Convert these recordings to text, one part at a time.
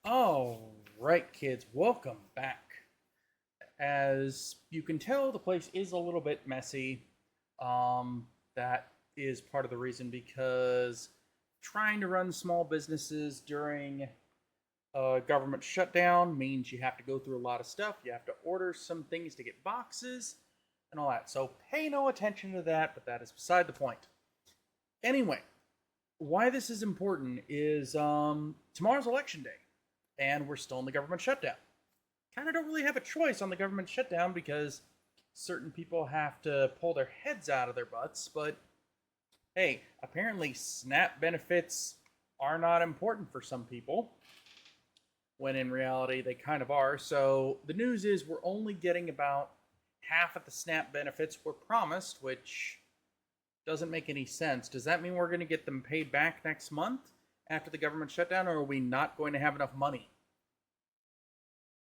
All right, kids, welcome back. As you can tell, the place is a little bit messy. That is part of the reason because trying to run small businesses during a government shutdown means you have to go through a lot of stuff. You have to order some things to get boxes and all that. So pay no attention to that, but that is beside the point. Anyway, why this is important is tomorrow's election day, and we're still in the government shutdown. Kind of don't really have a choice on the government shutdown because certain people have to pull their heads out of their butts, but hey, apparently SNAP benefits are not important for some people, when in reality they kind of are. So the news is we're only getting about half of the SNAP benefits were promised, which doesn't make any sense. Does that mean we're going to get them paid back next month after the government shutdown, or are we not going to have enough money?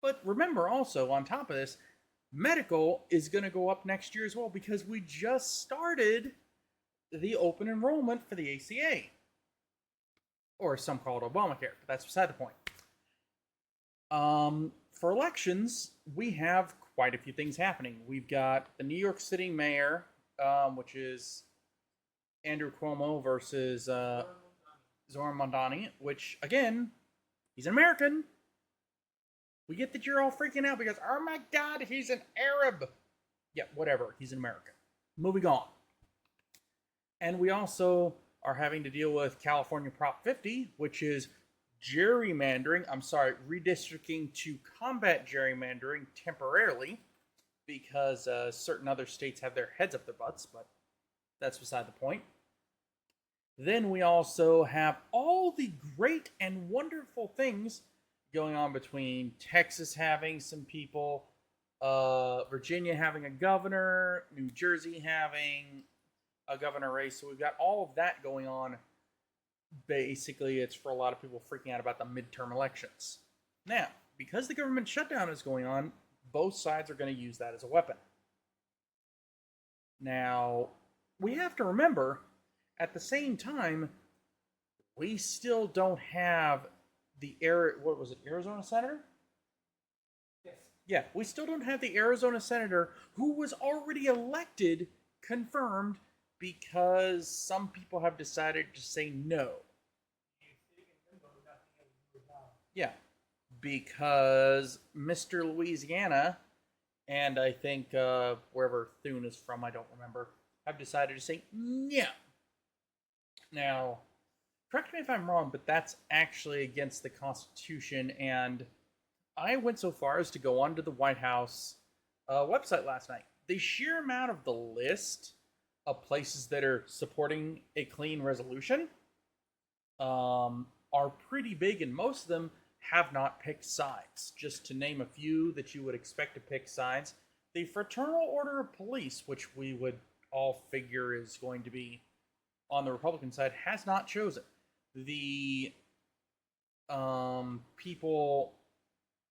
But remember also, on top of this, medical is going to go up next year as well because we just started the open enrollment for the ACA. Or some call it Obamacare, but that's beside the point. For elections, we have quite a few things happening. We've got the New York City mayor, which is Andrew Cuomo versus Zoran Mondani, which, again, he's an American. We get that you're all freaking out because, oh my God, he's an Arab. Yeah, whatever. He's an American. Moving on. And we also are having to deal with California Prop 50, which is redistricting to combat gerrymandering temporarily because certain other states have their heads up their butts, but that's beside the point. Then we also have all the great and wonderful things going on between Texas having some people, Virginia having a governor, New Jersey having a governor race. So we've got all of that going on. Basically, it's for a lot of people freaking out about the midterm elections. Now, because the government shutdown is going on, both sides are going to use that as a weapon. Now, we have to remember, at the same time, we still don't have Arizona senator? Yes. Yeah, we still don't have the Arizona senator who was already elected confirmed because some people have decided to say no. Yeah, because Mr. Louisiana and I think wherever Thune is from, I don't remember, have decided to say no. Now, correct me if I'm wrong, but that's actually against the Constitution, and I went so far as to go onto the White House website last night. The sheer amount of the list of places that are supporting a clean resolution are pretty big, and most of them have not picked sides. Just to name a few that you would expect to pick sides, the Fraternal Order of Police, which we would all figure is going to be on the Republican side, has not chosen. The people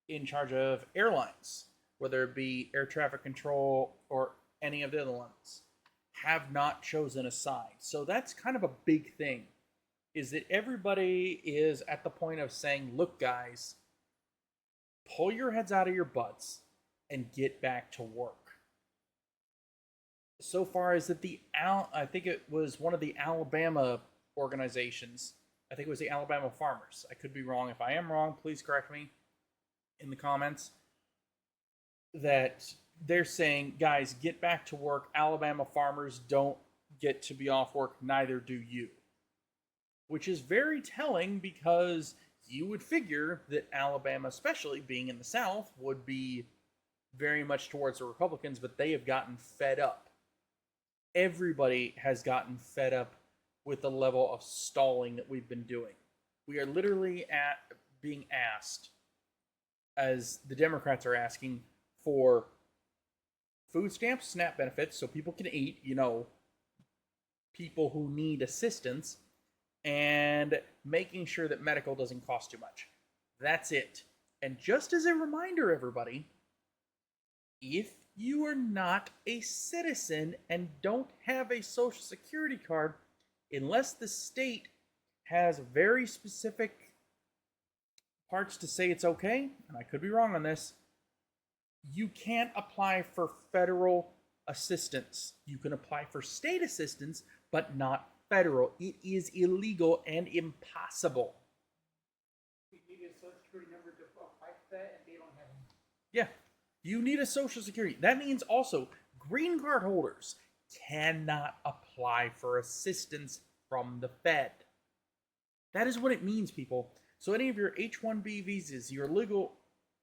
in charge of airlines, whether it be air traffic control or any of the other ones, have not chosen a side. So that's kind of a big thing, is that everybody is at the point of saying, look, guys, pull your heads out of your butts and get back to work. So far as that I think it was one of the Alabama organizations. I think it was the Alabama Farmers. I could be wrong. If I am wrong, please correct me in the comments. That they're saying, guys, get back to work. Alabama farmers don't get to be off work, neither do you. Which is very telling because you would figure that Alabama, especially being in the South, would be very much towards the Republicans, but they have gotten fed up. Everybody has gotten fed up with the level of stalling that we've been doing. We are literally being asked, as the Democrats are asking, for food stamps, SNAP benefits, so people can eat, people who need assistance, and making sure that medical doesn't cost too much. That's it. And just as a reminder, everybody, if you are not a citizen and don't have a Social Security card, unless the state has very specific parts to say it's okay, and I could be wrong on this, you can't apply for federal assistance. You can apply for state assistance, but not federal. It is illegal and impossible. We need a social security number to apply for that, and they don't have them. Yeah, you need a social security. That means also green card holders cannot apply for assistance from the Fed. That is what it means, people. So any of your H-1B visas, your legal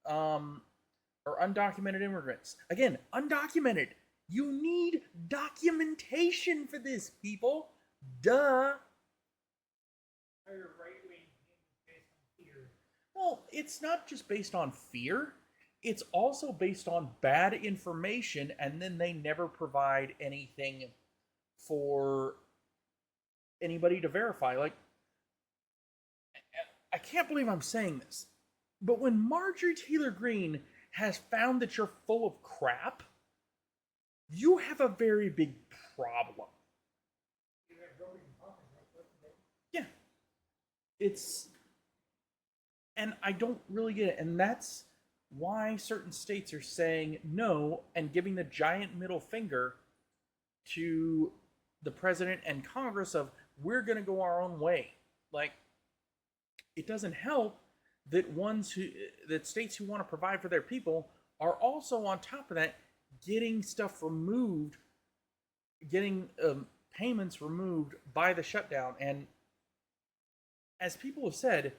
or undocumented immigrants, again, undocumented, you need documentation for this, people. Duh. Our right-wing is based on fear. Well, it's not just based on fear. It's also based on bad information, and then they never provide anything for anybody to verify. Like, I can't believe I'm saying this, but when Marjorie Taylor Greene has found that you're full of crap, you have a very big problem. Yeah. It's... And I don't really get it. And that's why certain states are saying no and giving the giant middle finger to the president and Congress of, we're going to go our own way. Like, it doesn't help that states who want to provide for their people are also on top of that getting stuff removed, getting payments removed by the shutdown. And as people have said,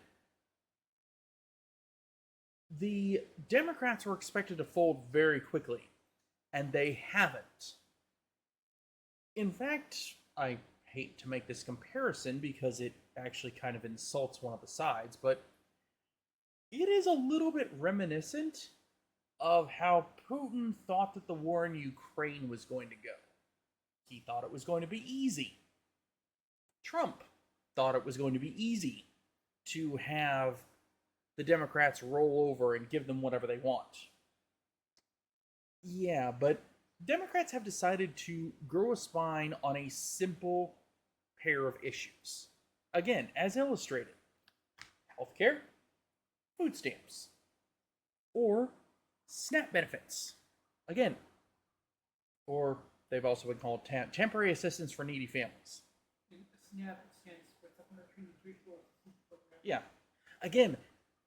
the Democrats were expected to fold very quickly, and they haven't. In fact, I hate to make this comparison because it actually kind of insults one of the sides, but it is a little bit reminiscent of how Putin thought that the war in Ukraine was going to go. He thought it was going to be easy. Trump thought it was going to be easy to have the Democrats roll over and give them whatever they want. Yeah, but Democrats have decided to grow a spine on a simple pair of issues. Again, as illustrated, healthcare, food stamps, or SNAP benefits. Again, or they've also been called temporary assistance for needy families. SNAP stands for Supplementary Nutritional Assistance Program. Yeah. Again,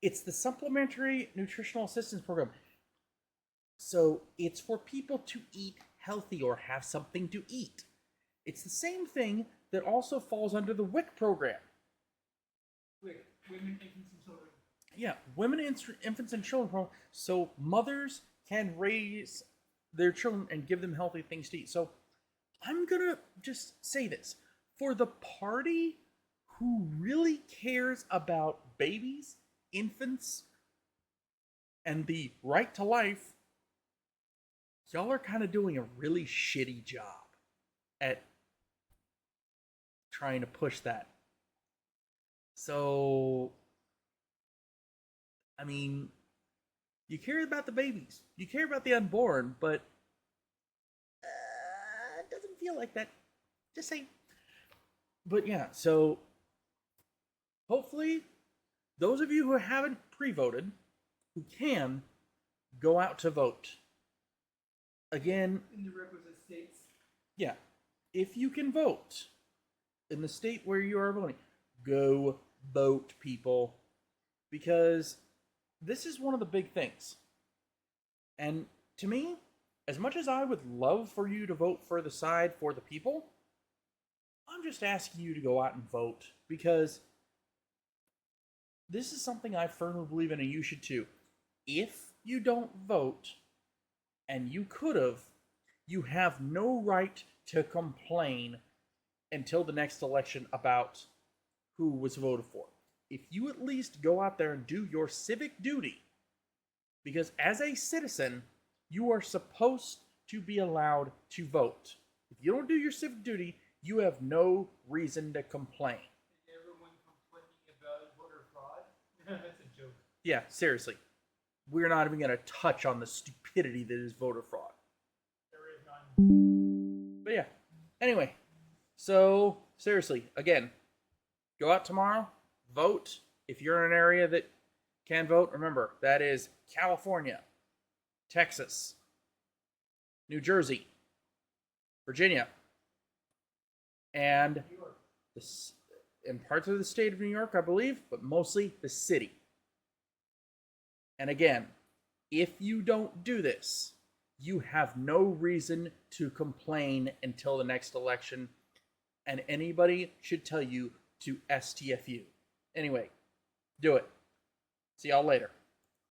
it's the Supplementary Nutritional Assistance Program. So it's for people to eat healthy or have something to eat. It's the same thing that also falls under the WIC program. WIC, Women, Infants, and Children. Yeah, women, infants, and children program, so mothers can raise their children and give them healthy things to eat. So I'm going to just say this. For the party who really cares about babies, infants, and the right to life, y'all are kind of doing a really shitty job at trying to push that. So, I mean, you care about the babies, you care about the unborn, but it doesn't feel like that. Just saying. But yeah, so hopefully those of you who haven't pre-voted, who can, go out to vote. Again, in the requisite states. Yeah, if you can vote in the state where you are voting, go vote, people. Because this is one of the big things. And to me, as much as I would love for you to vote for the side for the people, I'm just asking you to go out and vote. Because this is something I firmly believe in, and you should too. If you don't vote, and you could have, you have no right to complain until the next election about who was voted for. If you at least go out there and do your civic duty, because as a citizen, you are supposed to be allowed to vote. If you don't do your civic duty, you have no reason to complain. And everyone complaining about voter fraud? That's a joke. Yeah, seriously. We're not even going to touch on the stupidity that is voter fraud. There is none. But yeah. Anyway. So, seriously, again, go out tomorrow, vote. If you're in an area that can vote. Remember, that is California, Texas, New Jersey, Virginia, and in parts of the state of New York, I believe, but mostly the city. And again, if you don't do this, you have no reason to complain until the next election, and anybody should tell you to STFU. Anyway, do it. See y'all later.